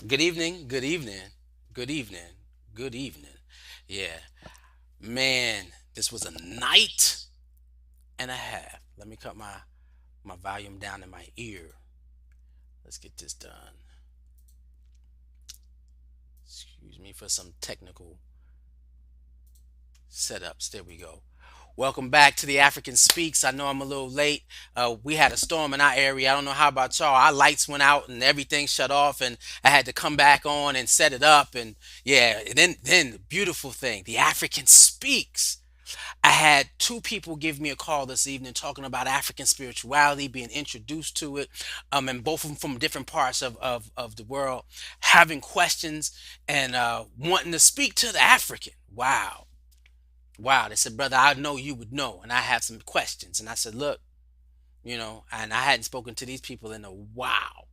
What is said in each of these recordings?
Good evening, good evening, good evening, good evening. Yeah, man, this was a night and a half. Let me cut my volume down in my ear. Let's get this done. Excuse me for some technical setups. There we go. Welcome back to the African Speaks. I know I'm a little late. We had a storm in our area. I don't know how about y'all. Our lights went out and everything shut off, and I had to come back on and set it up. And yeah, and then the beautiful thing, the African Speaks. I had two people give me a call this evening talking about African spirituality, being introduced to it, and both of them from different parts of the world, having questions and wanting to speak to the African. Wow. Wow. They said, brother, I know you would know. And I have some questions. And I said, look, and I hadn't spoken to these people in a while.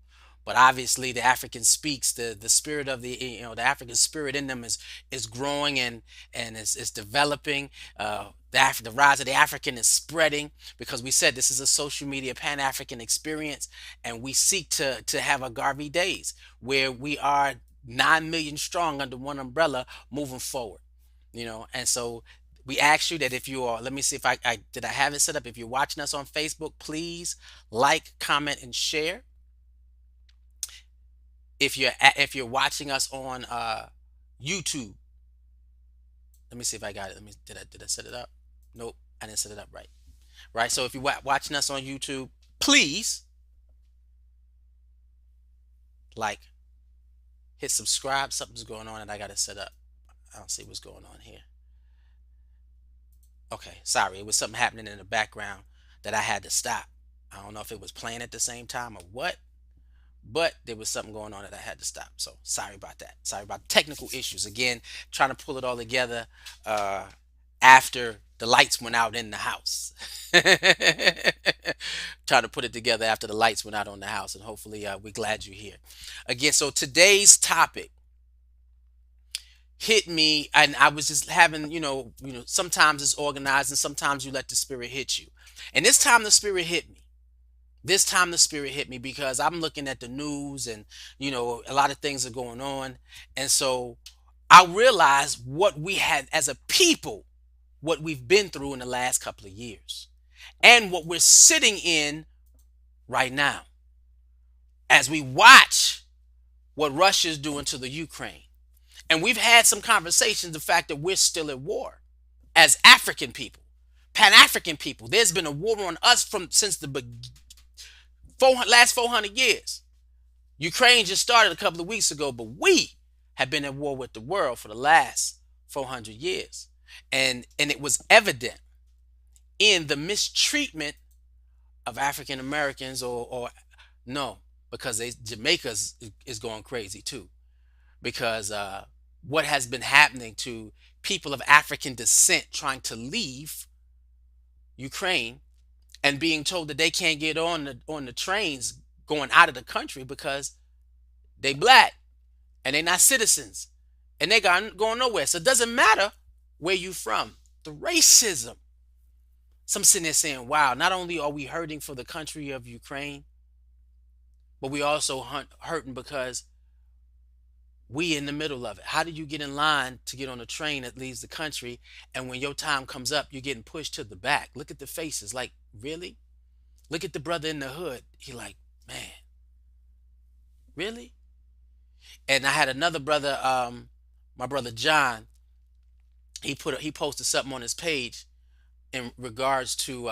But obviously, the African speaks. The spirit of the African spirit in them is growing and is developing. The rise of the African is spreading because we said this is a social media Pan African experience, and we seek to have a Garvey days where we are 9 million strong under one umbrella moving forward. And so we ask you that if you are, let me see if I did I have it set up. If you're watching us on Facebook, please like, comment, and share. If you're watching us on YouTube, let me see if I got it. Let me did I set it up? Nope, I didn't set it up right. Right. So if you're watching us on YouTube, please like, hit subscribe. Something's going on and I got it set up. I don't see what's going on here. Okay, sorry, it was something happening in the background that I had to stop. I don't know if it was playing at the same time or what, but there was something going on that I had to stop. So sorry about that. Sorry about technical issues. Again, trying to pull it all together uh, after the lights went out in the house. Trying to put it together after the lights went out on the house, and hopefully we're glad you're here. Again, so today's topic hit me, and I was just having, sometimes it's organized and sometimes you let the spirit hit you. And this time the spirit hit me. This time the spirit hit me because I'm looking at the news and a lot of things are going on. And so I realized what we had as a people, what we've been through in the last couple of years, and what we're sitting in right now as we watch what Russia's doing to the Ukraine. And we've had some conversations, the fact that we're still at war as African people, Pan African people. There's been a war on us from since the last 400 years. Ukraine just started a couple of weeks ago, but we have been at war with the world for the last 400 years. And it was evident in the mistreatment of African Americans, or no, because Jamaica's is going crazy too, because what has been happening to people of African descent trying to leave Ukraine and being told that they can't get on the trains going out of the country because they black and they not citizens and they got going nowhere. So it doesn't matter where you from. The racism. Some sitting there saying, "Wow, not only are we hurting for the country of Ukraine, but we also hurting because we in the middle of it. How do you get in line to get on a train that leaves the country, and when your time comes up you're getting pushed to the back? Look at the faces, like, really? Look at the brother in the hood. He like, man, really?" And I had another brother, my brother John. He posted something on his page in regards to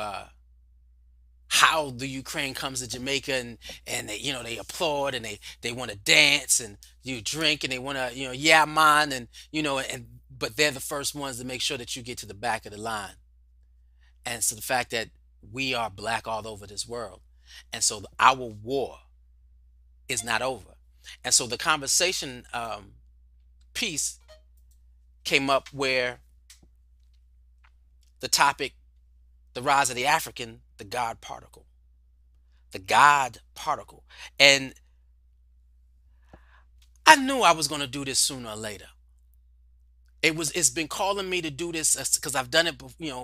how the Ukraine comes to Jamaica, and they applaud and they want to dance and you drink and they want to, yeah, man, and but they're the first ones to make sure that you get to the back of the line. And so the fact that we are black all over this world, and so our war is not over. And so the conversation piece came up where the topic, the rise of the African, the God particle. And I knew I was going to do this sooner or later. It's been calling me to do this because I've done it,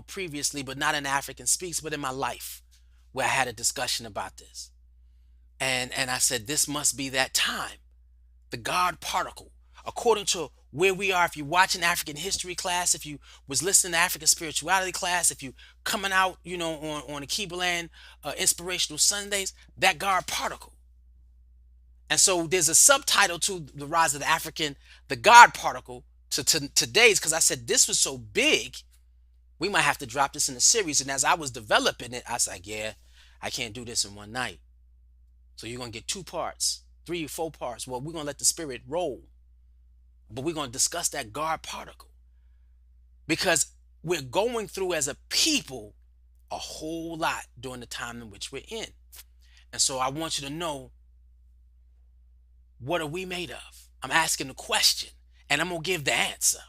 previously, but not in African Speaks, but in my life where I had a discussion about this. And I said, this must be that time. the God particle. According to where we are, if you're watching African history class, if you was listening to African spirituality class, if you coming out, on the Keeberland inspirational Sundays, that God particle. And so there's a subtitle to the rise of the God particle to today's, because I said this was so big, we might have to drop this in a series. And as I was developing it, I was like, yeah, I can't do this in one night. So you're going to get 2 parts, 3 or 4 parts. Well, we're going to let the spirit roll, but we're going to discuss that God particle because we're going through as a people a whole lot during the time in which we're in. And so I want you to know, what are we made of? I'm asking the question and I'm going to give the answer.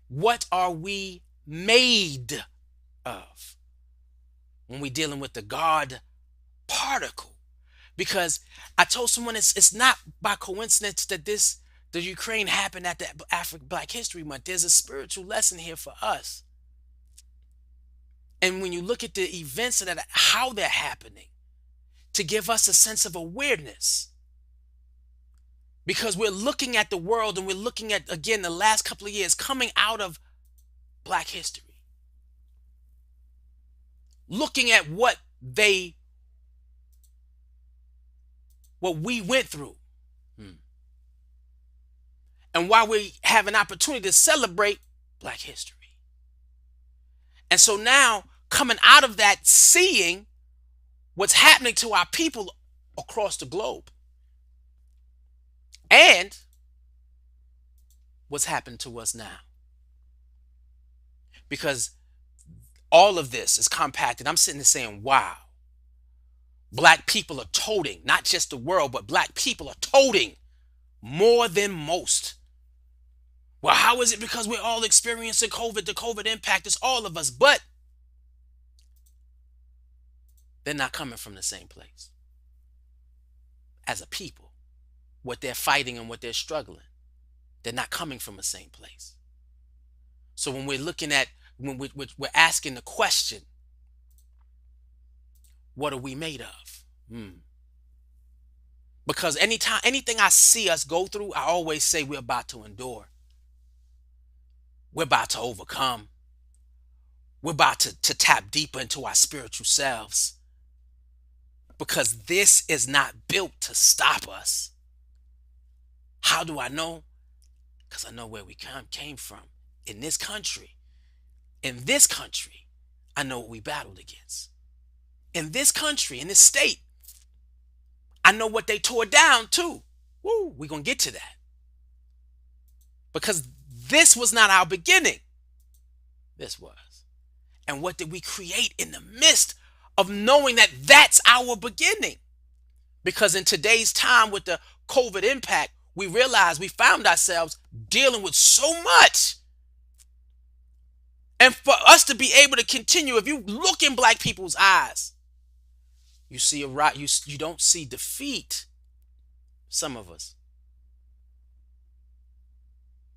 What are we made of when we're dealing with the God particle? Because I told someone it's not by coincidence that the Ukraine happened at the African Black History Month. There's a spiritual lesson here for us. And when you look at the events that how they're happening, to give us a sense of awareness. Because we're looking at the world and we're looking at, again, the last couple of years coming out of Black history. Looking at what we went through. And why we have an opportunity to celebrate Black history. And so now, coming out of that, seeing what's happening to our people across the globe. And what's happened to us now. Because all of this is compacted. I'm sitting there saying, wow. Black people are toting, not just the world, but Black people are toting more than most. Well, how is it because we're all experiencing COVID? The COVID impact is all of us, but they're not coming from the same place. As a people, what they're fighting and what they're struggling, they're not coming from the same place. So when we're looking at, when we're asking the question, what are we made of? Because anything I see us go through, I always say we're about to endure. We're about to overcome. We're about to tap deeper into our spiritual selves. Because this is not built to stop us. How do I know? Because I know where we came from. In this country, I know what we battled against. In this country, in this state, I know what they tore down too. Woo, we're going to get to that. Because this was not our beginning. This was. And what did we create in the midst of knowing that that's our beginning? Because in today's time with the COVID impact, we realized we found ourselves dealing with so much. And for us to be able to continue, if you look in Black people's eyes, you see you don't see defeat. Some of us.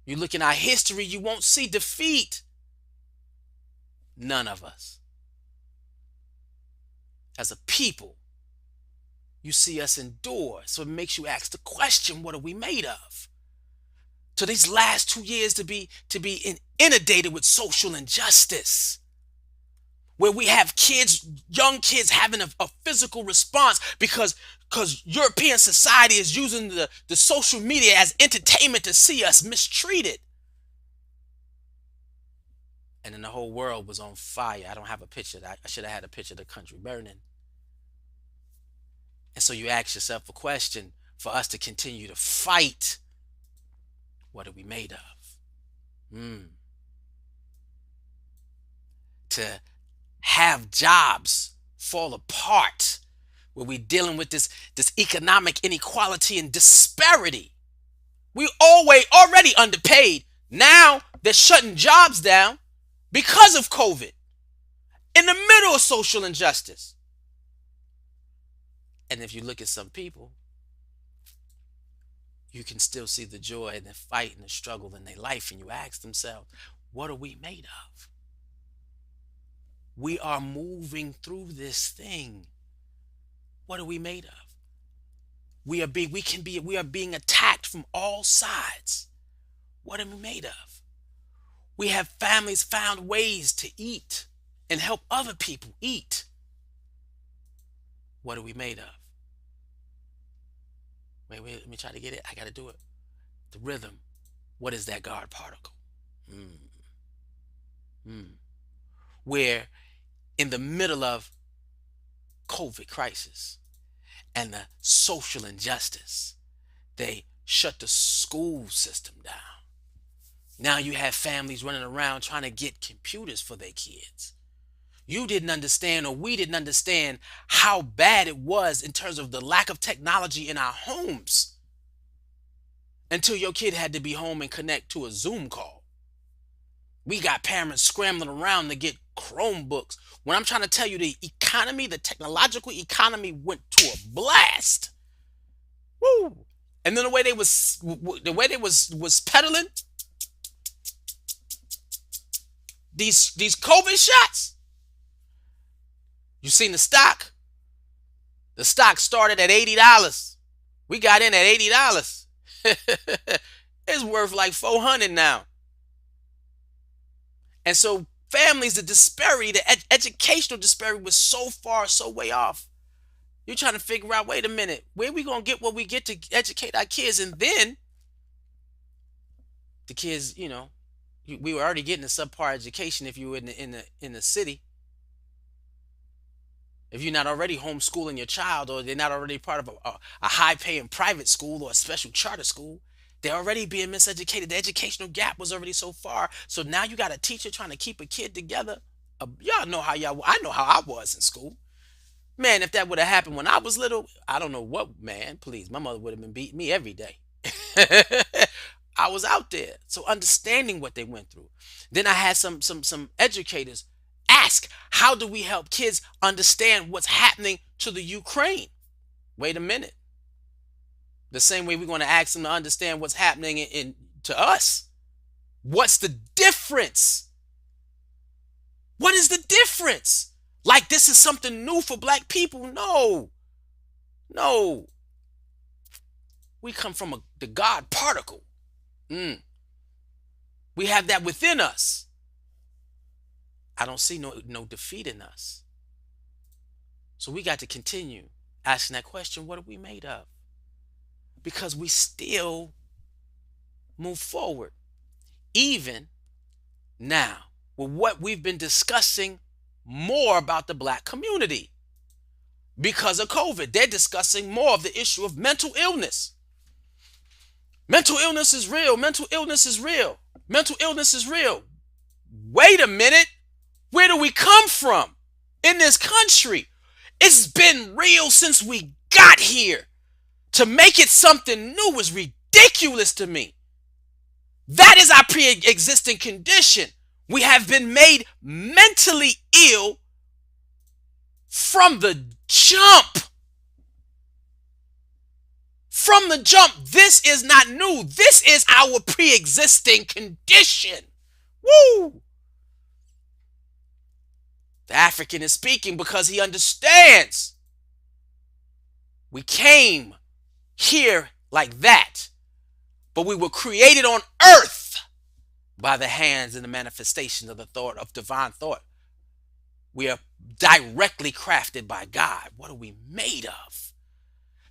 You look in our history, you won't see defeat. None of us. As a people, you see us endure. So it makes you ask the question, what are we made of? To these last 2 years to be inundated with social injustice, where we have young kids having a physical response because European society is using the social media as entertainment to see us mistreated. And then the whole world was on fire. I don't have a picture. I should have had a picture of the country burning. And so you ask yourself a question, for us to continue to fight, what are we made of? To have jobs fall apart, where we're dealing with this economic inequality and disparity. We already underpaid. Now they're shutting jobs down because of COVID, in the middle of social injustice. And if you look at some people, you can still see the joy and the fight and the struggle in their life, and you ask themselves, what are we made of? We are moving through this thing. What are we made of? we are being attacked from all sides. What are we made of? We have families found ways to eat and help other people eat. What are we made of? Wait, let me try to get it. I got to do it. The rhythm. What is that God particle? Mm, mm. Where in the middle of COVID crisis and the social injustice, they shut the school system down. Now you have families running around trying to get computers for their kids. You didn't understand, or we didn't understand, how bad it was in terms of the lack of technology in our homes until your kid had to be home and connect to a Zoom call. We got parents scrambling around to get Chromebooks. When I'm trying to tell you, the economy, the technological economy went to a blast. Woo! And then the way they was peddling these COVID shots. You seen the stock? The stock started at $80. We got in at $80. It's worth like 400 now. And so families, the disparity, the educational disparity was so far, so way off. You're trying to figure out, wait a minute, where we gonna get what we get to educate our kids? And then the kids, we were already getting a subpar education if you were in the city. If you're not already homeschooling your child, or they're not already part of a high-paying private school or a special charter school, they're already being miseducated. The educational gap was already so far. So now you got a teacher trying to keep a kid together. Y'all know I know how I was in school. Man, if that would have happened when I was little, I don't know what, man, please, my mother would have been beating me every day. I was out there. So understanding what they went through. Then I had some educators ask, how do we help kids understand what's happening to the Ukraine? Wait a minute. The same way we're going to ask them to understand what's happening to us. What's the difference? What is the difference? Like this is something new for black people? No. No. We come from the God particle. We have that within us. I don't see no defeat in us. So we got to continue asking that question, what are we made of? Because we still move forward. Even now, with what we've been discussing more about the black community. Because of COVID, they're discussing more of the issue of mental illness. Mental illness is real. Mental illness is real. Mental illness is real. Wait a minute. Where do we come from in this country? It's been real since we got here. To make it something new is ridiculous to me. That is our pre-existing condition. We have been made mentally ill from the jump. From the jump. This is not new. This is our pre-existing condition. Woo! The African is speaking because he understands. We came here like that, but we were created on earth by the hands and the manifestation of the thought of divine thought. We are directly crafted by God. What are we made of?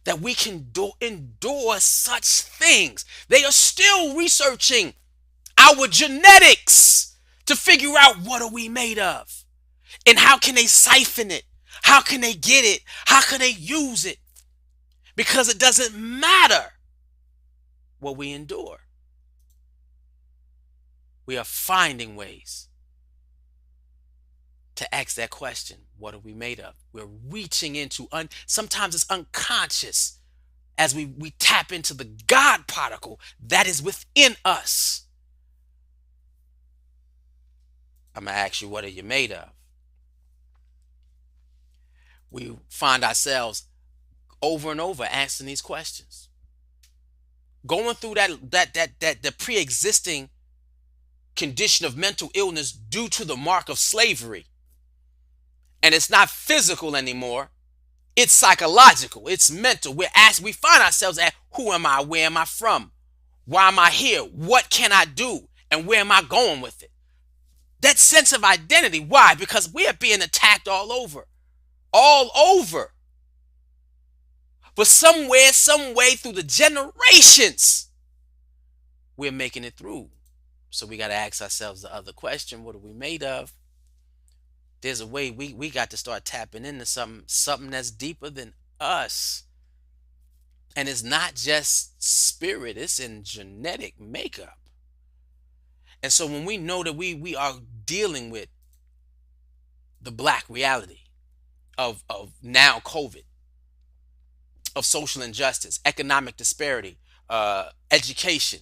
That we can endure such things. They are still researching our genetics to figure out what are we made of. And how can they siphon it? How can they get it? How can they use it? Because it doesn't matter what we endure. We are finding ways to ask that question. What are we made of? We're reaching into, sometimes it's unconscious as we tap into the God particle that is within us. I'm going to ask you, what are you made of? We find ourselves over and over asking these questions. Going through the pre-existing condition of mental illness due to the mark of slavery. And it's not physical anymore. It's psychological. It's mental. We find ourselves at who am I? Where am I from? Why am I here? What can I do? And where am I going with it? That sense of identity. Why? Because we are being attacked all over. All over. But somewhere, some way through the generations, we're making it through. So we got to ask ourselves the other question: what are we made of? There's a way we got to start tapping into something that's deeper than us. And it's not just spirit, it's in genetic makeup. And so when we know that we are dealing with the black reality of now COVID, of social injustice, economic disparity, education,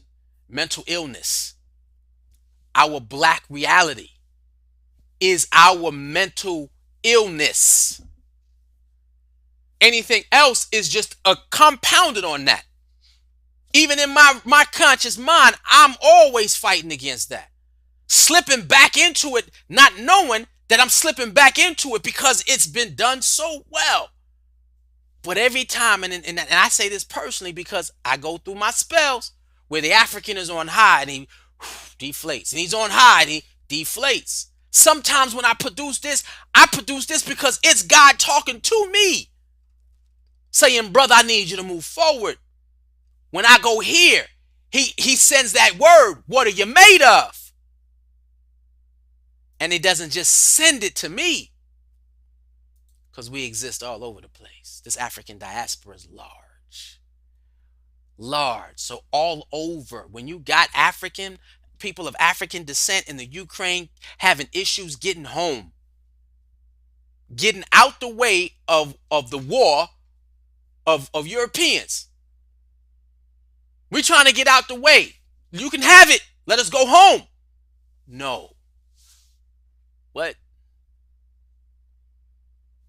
mental illness, our black reality is our mental illness. Anything else is just a compounded on that. Even in my conscious mind, I'm always fighting against that. Slipping back into it, not knowing that I'm slipping back into it because it's been done so well. But every time, and I say this personally because I go through my spells where the African is on high and he deflates, and he's on high and he deflates. Sometimes when I produce this because it's God talking to me, saying, brother, I need you to move forward. When I go here, he sends that word, what are you made of? And he doesn't just send it to me, because we exist all over the place. This African diaspora is large. Large. So all over, when you got African people of African descent in the Ukraine having issues getting home, getting out the way of the war of Europeans. We're trying to get out the way. You can have it. Let us go home. No. What?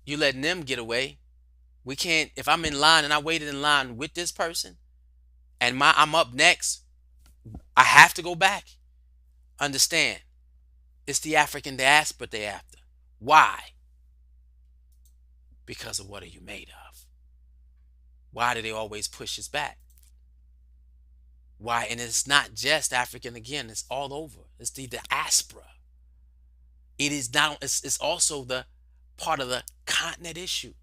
You letting them get away. We can't, if I'm in line and I waited in line with this person and I'm up next, I have to go back. Understand, it's the African diaspora they after. Why? Because of what are you made of? Why do they always push us back? Why? And it's not just African again, it's all over. It's the diaspora. It is not, it's also the part of the continent issue.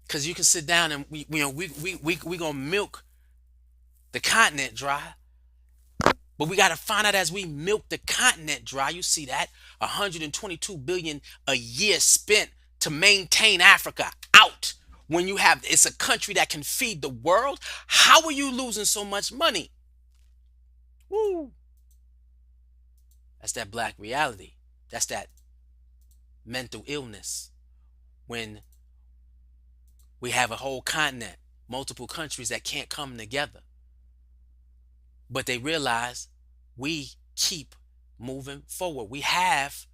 Because you can sit down and we gonna milk the continent dry, but we got to find out as we milk the continent dry. You see that 122 billion a year spent to maintain Africa out. When you have, it's a country that can feed the world. How are you losing so much money? Woo! That's that black reality. That's that mental illness. When we have a whole continent, multiple countries that can't come together, but they realize we keep moving forward. We have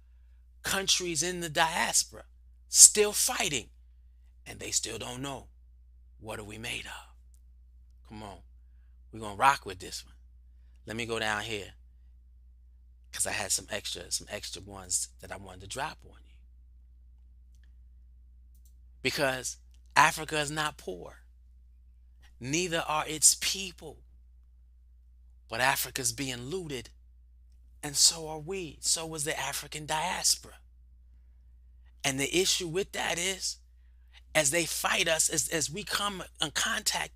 countries in the diaspora still fighting, and they still don't know what are we made of. Come on, we're gonna rock with this one. Let me go down here because I had some extra ones that I wanted to drop on you. Because Africa is not poor, neither are its people. But Africa's being looted, and so are we. So is the African diaspora. And the issue with that is, as they fight us, as we come in contact,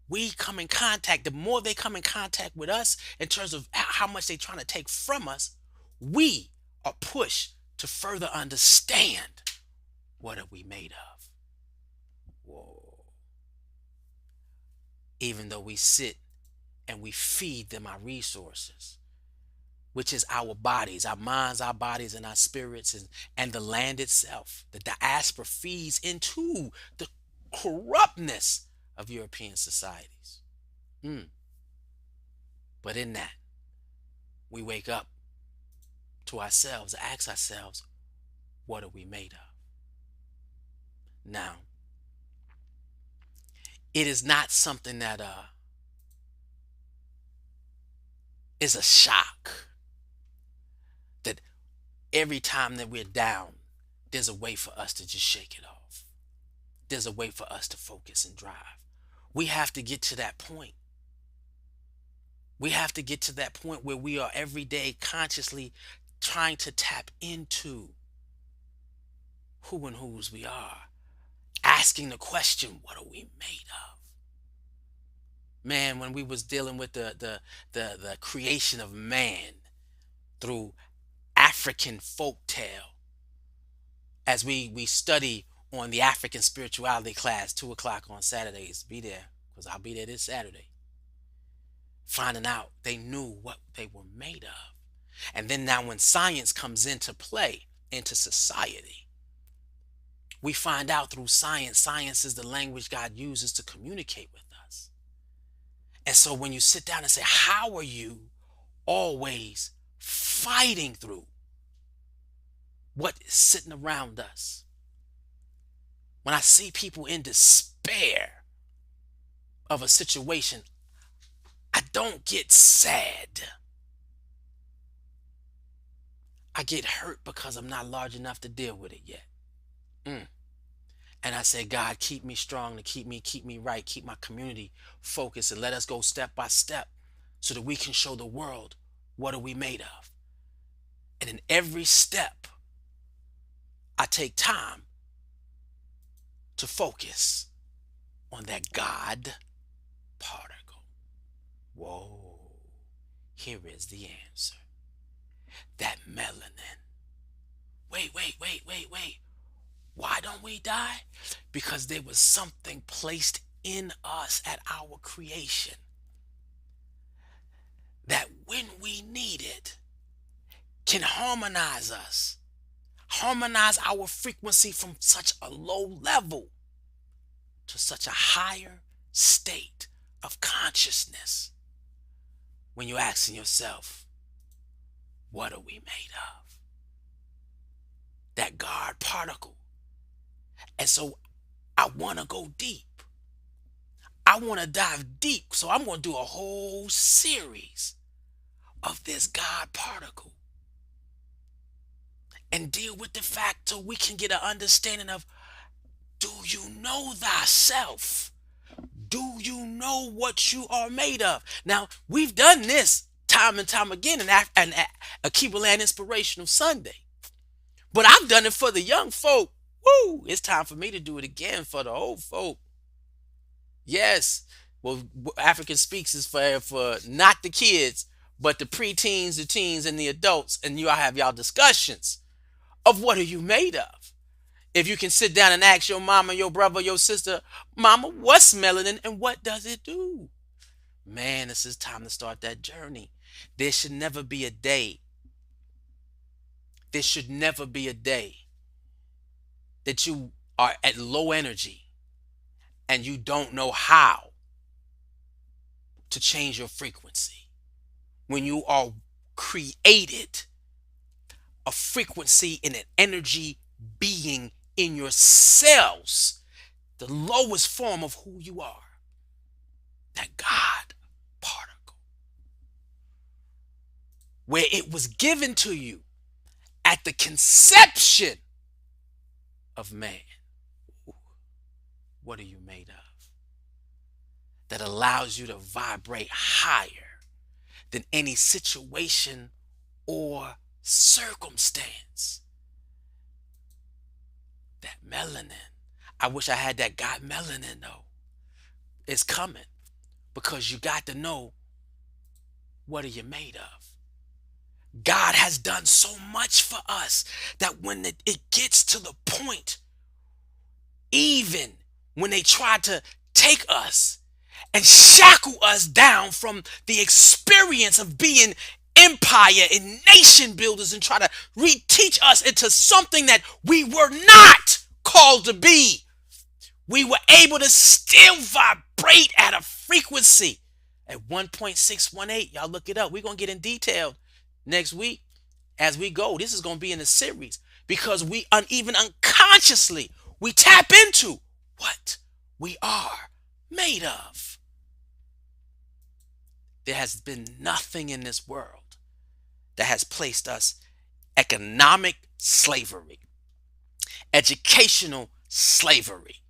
the more they come in contact with us in terms of how much they're trying to take from us, we are pushed to further understand what are we made of. Whoa. Even though we sit and we feed them our resources, which is our bodies, our minds, our bodies, and our spirits, and the land itself. The diaspora feeds into the corruptness of European societies. But in that, we wake up to ourselves, ask ourselves, what are we made of? Now, it is not something that is a shock that every time that we're down, there's a way for us to just shake it off. there's a way for us to focus and drive. We have to get to that point. We have to get to that point where we are every day consciously trying to tap into who and whose we are, asking the question, what are we made of? Man, when we was dealing with the creation of man through African folk tale, as we study on the African spirituality class, 2 o'clock on Saturdays, be there, because I'll be there this Saturday, finding out they knew what they were made of. And then now when science comes into play, into society, we find out through science, science is the language God uses to communicate with us. And so when you sit down and say, how are you always fighting through what is sitting around us? When I see people in despair of a situation, I don't get sad. I get hurt because I'm not large enough to deal with it yet. And I say, God, keep me strong, to keep me right, keep my community focused, and let us go step by step so that we can show the world what are we made of. And in every step, I take time to focus on that God particle. Whoa, here is the answer. That melanin. Wait. Why don't we die? Because there was something placed in us at our creation that when we need it can harmonize us, harmonize our frequency from such a low level to such a higher state of consciousness. When you're asking yourself, what are we made of? That God particle. And so I want to go deep. I want to dive deep. So I'm going to do a whole series of this God particle and deal with the fact so we can get an understanding of, do you know thyself? Do you know what you are made of? Now, we've done this time and time again in a Keeperland Inspirational Sunday. But I've done it for the young folk. Woo! It's time for me to do it again for the old folk. Yes. Well, African Speaks is for not the kids, but the preteens, the teens, and the adults. And you all have y'all discussions of what are you made of. If you can sit down and ask your mama, your brother, your sister, mama, what's melanin and what does it do? Man, this is time to start that journey. There should never be a day. There should never be a day that you are at low energy and you don't know how to change your frequency. When you are created a frequency in an energy being in your cells, the lowest form of who you are, that God particle, where it was given to you at the conception of man. What are you made of? That allows you to vibrate higher than any situation or circumstance. That melanin. I wish I had that God melanin though. It's coming because you got to know, what are you made of? God has done so much for us that when it gets to the point, even when they try to take us and shackle us down from the experience of being empire and nation builders and try to reteach us into something that we were not called to be, we were able to still vibrate at a frequency at 1.618. Y'all look it up. We're going to get in detail next week as we go. This is going to be in a series because we even unconsciously we tap into what we are made of. There has been nothing in this world that has placed us economic slavery, educational slavery,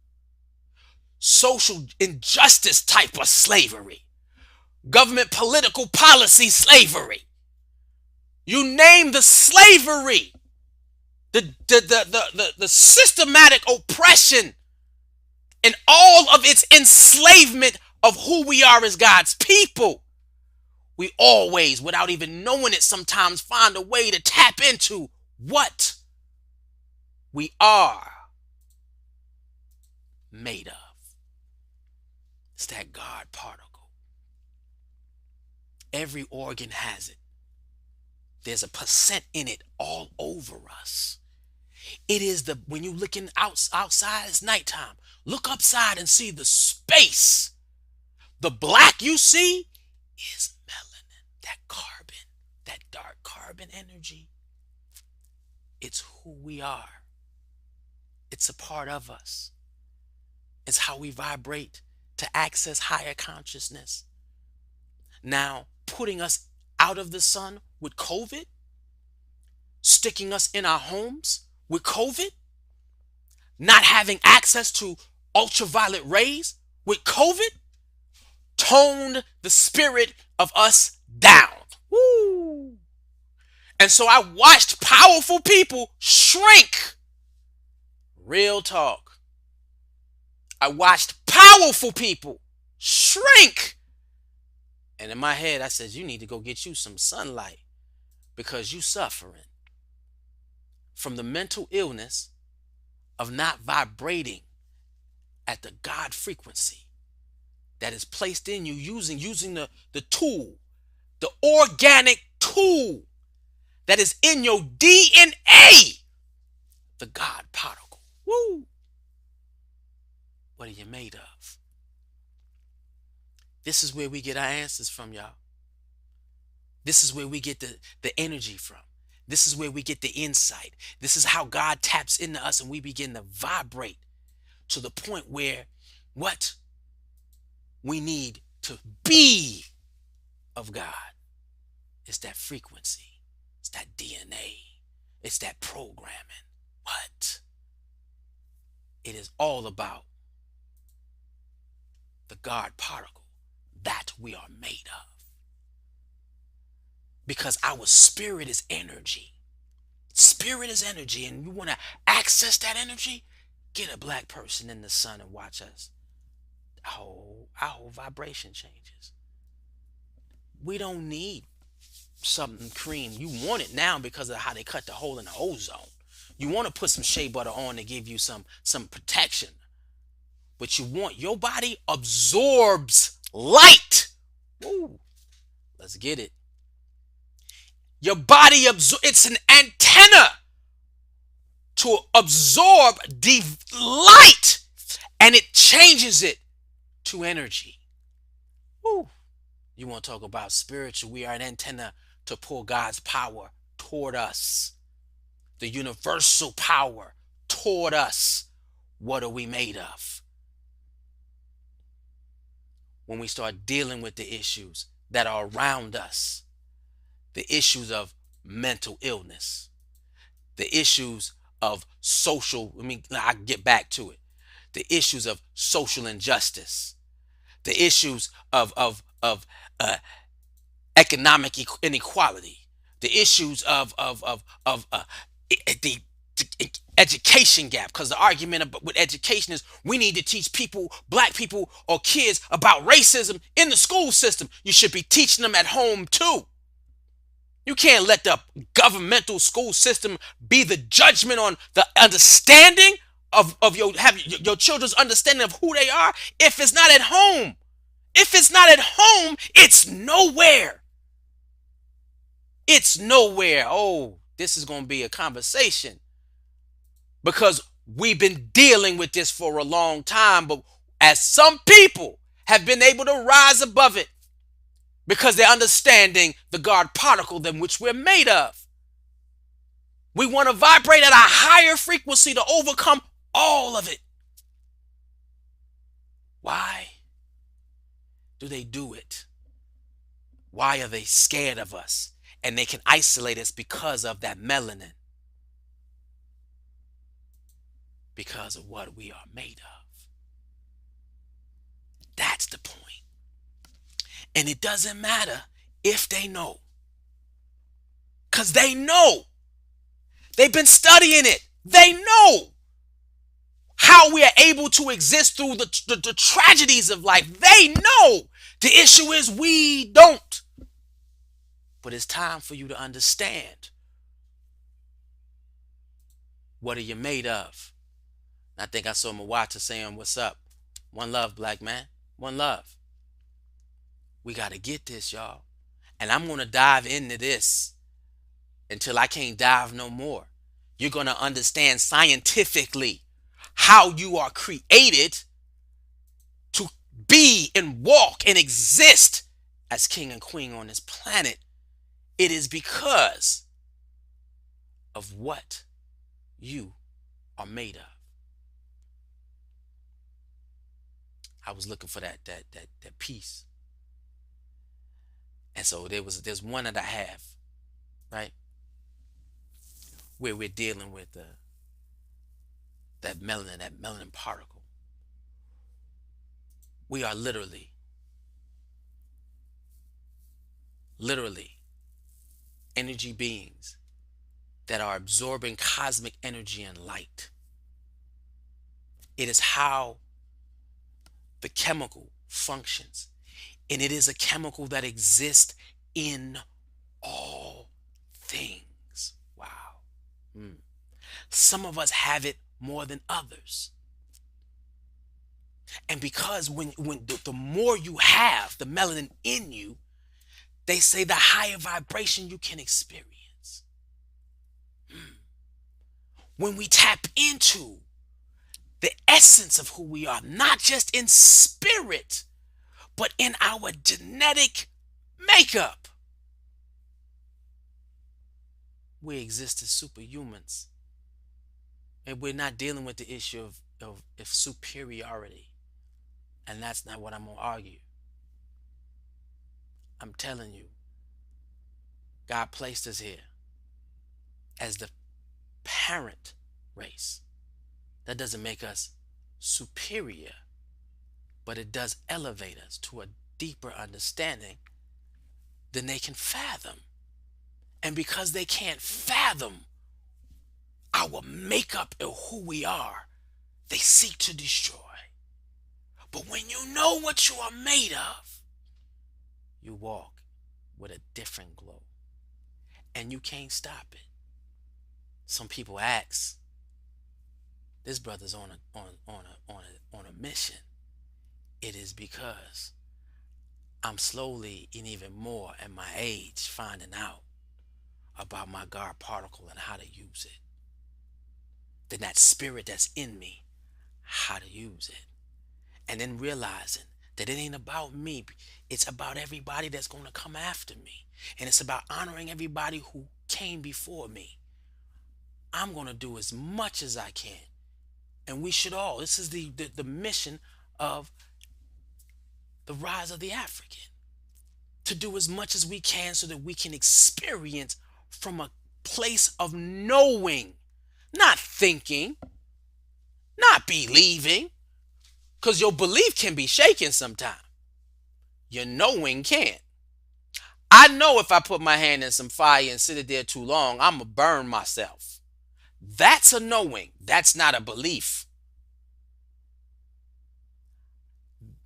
social injustice type of slavery, government political policy slavery. You name the slavery, the systematic oppression and all of its enslavement of who we are as God's people. We always, without even knowing it, sometimes find a way to tap into what we are made of. It's that God particle. Every organ has it. There's a percent in it all over us. It is when you looking outside, it's nighttime. Look upside and see the space. The black you see is melanin, that carbon, that dark carbon energy. It's who we are. It's a part of us. It's how we vibrate to access higher consciousness. Now, putting us out of the sun with COVID, sticking us in our homes with COVID, not having access to ultraviolet rays with COVID, toned the spirit of us down. Woo! And so I watched powerful people shrink. Real talk. I watched powerful people shrink. And in my head, I said, you need to go get you some sunlight because you suffering from the mental illness of not vibrating at the God frequency that is placed in you using the tool, the organic tool that is in your DNA, the God particle. Woo! What are you made of? This is where we get our answers from, y'all. This is where we get the energy from. This is where we get the insight. This is how God taps into us and we begin to vibrate to the point where what we need to be of God is that frequency. It's that DNA. It's that programming. What? It is all about the God particle that we are made of. Because our spirit is energy. Spirit is energy, and you want to access that energy? Get a black person in the sun and watch us. Our whole vibration changes. We don't need something cream. You want it now because of how they cut the hole in the ozone. You want to put some shea butter on to give you some protection. But you want, your body absorbs light. Woo. Let's get it. Your body it's an antenna to absorb the light, and it changes it to energy. Woo. You want to talk about spiritual? We are an antenna to pull God's power toward us, the universal power toward us. What are we made of? When we start dealing with the issues that are around us, the issues of mental illness, the issues of I get back to it, the issues of social injustice, the issues of economic inequality, the issues of the education gap, because the argument with education is we need to teach people, black people or kids, about racism in the school system. You should be teaching them at home too. You can't let the governmental school system be the judgment on the understanding of your children's understanding of who they are if it's not at home. If it's not at home, it's nowhere. It's nowhere. Oh, this is going to be a conversation because we've been dealing with this for a long time, but as some people have been able to rise above it because they're understanding the God particle than which we're made of. We want to vibrate at a higher frequency to overcome all of it. Why do they do it? Why are they scared of us? And they can isolate us because of that melanin. Because of what we are made of. That's the point. And it doesn't matter if they know, because they know. They've been studying it. They know how we are able to exist through the tragedies of life. They know. The issue is we don't. But it's time for you to understand, what are you made of? And I think I saw Mawata saying, what's up? One love, black man. One love. We got to get this, y'all. And I'm going to dive into this until I can't dive no more. You're going to understand scientifically how you are created to be and walk and exist as king and queen on this planet. It is because of what you are made of. I was looking for that piece. And so there's one that I have, right? Where we're dealing with that melanin particle. We are literally energy beings that are absorbing cosmic energy and light. It is how the chemical functions. And it is a chemical that exists in all things. Wow. Some of us have it more than others. And because when the more you have the melanin in you, they say the higher vibration you can experience. When we tap into the essence of who we are, not just in spirit, but in our genetic makeup, we exist as superhumans. And we're not dealing with the issue of superiority. And that's not what I'm going to argue. I'm telling you, God placed us here as the parent race. That doesn't make us superior, but it does elevate us to a deeper understanding than they can fathom. And because they can't fathom our makeup and who we are, they seek to destroy. But when you know what you are made of, you walk with a different glow. And you can't stop it. Some people ask, this brother's on a mission. It is because I'm slowly and even more at my age finding out about my God particle and how to use it. Then that spirit that's in me, how to use it. And then realizing that it ain't about me. It's about everybody that's going to come after me. And it's about honoring everybody who came before me. I'm going to do as much as I can. And we should all. This is the mission of the rise of the African. To do as much as we can so that we can experience from a place of knowing, not thinking, not believing. Because your belief can be shaken sometimes. Your knowing can't. I know if I put my hand in some fire and sit it there too long, I'm going to burn myself. That's a knowing. That's not a belief.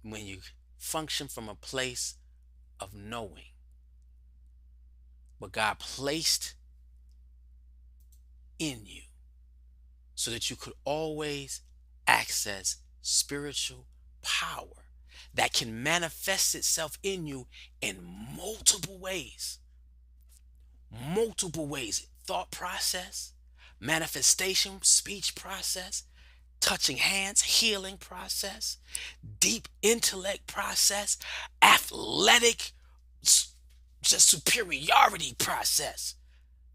When you function from a place of knowing what God placed in you so that you could always access spiritual power that can manifest itself in you in multiple ways. Thought process, manifestation, speech process, touching hands, healing process, deep intellect process, athletic, just superiority process.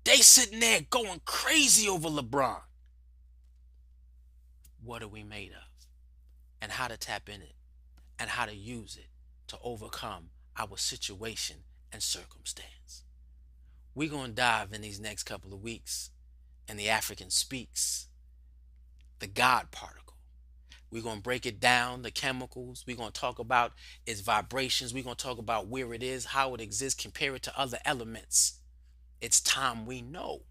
They sitting there going crazy over LeBron. What are we made of? And how to tap in it and how to use it to overcome our situation and circumstance. We're going to dive in these next couple of weeks in the African Speaks, the God particle. We're going to break it down, the chemicals. We're going to talk about its vibrations. We're going to talk about where it is, how it exists, compare it to other elements. It's time we know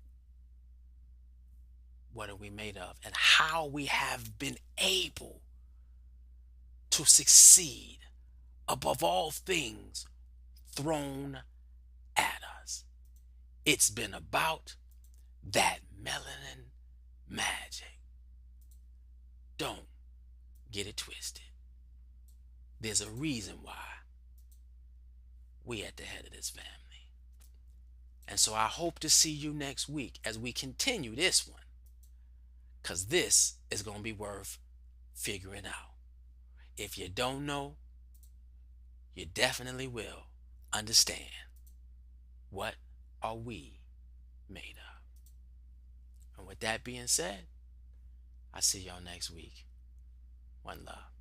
what are we made of and how we have been able to succeed above all things thrown at us. It's been about that melanin magic. Don't get it twisted. There's a reason why we at the head of this family. And so I hope to see you next week as we continue this one, because this is going to be worth figuring out. If you don't know, you definitely will understand what are we made of. And with that being said, I see y'all next week. One love.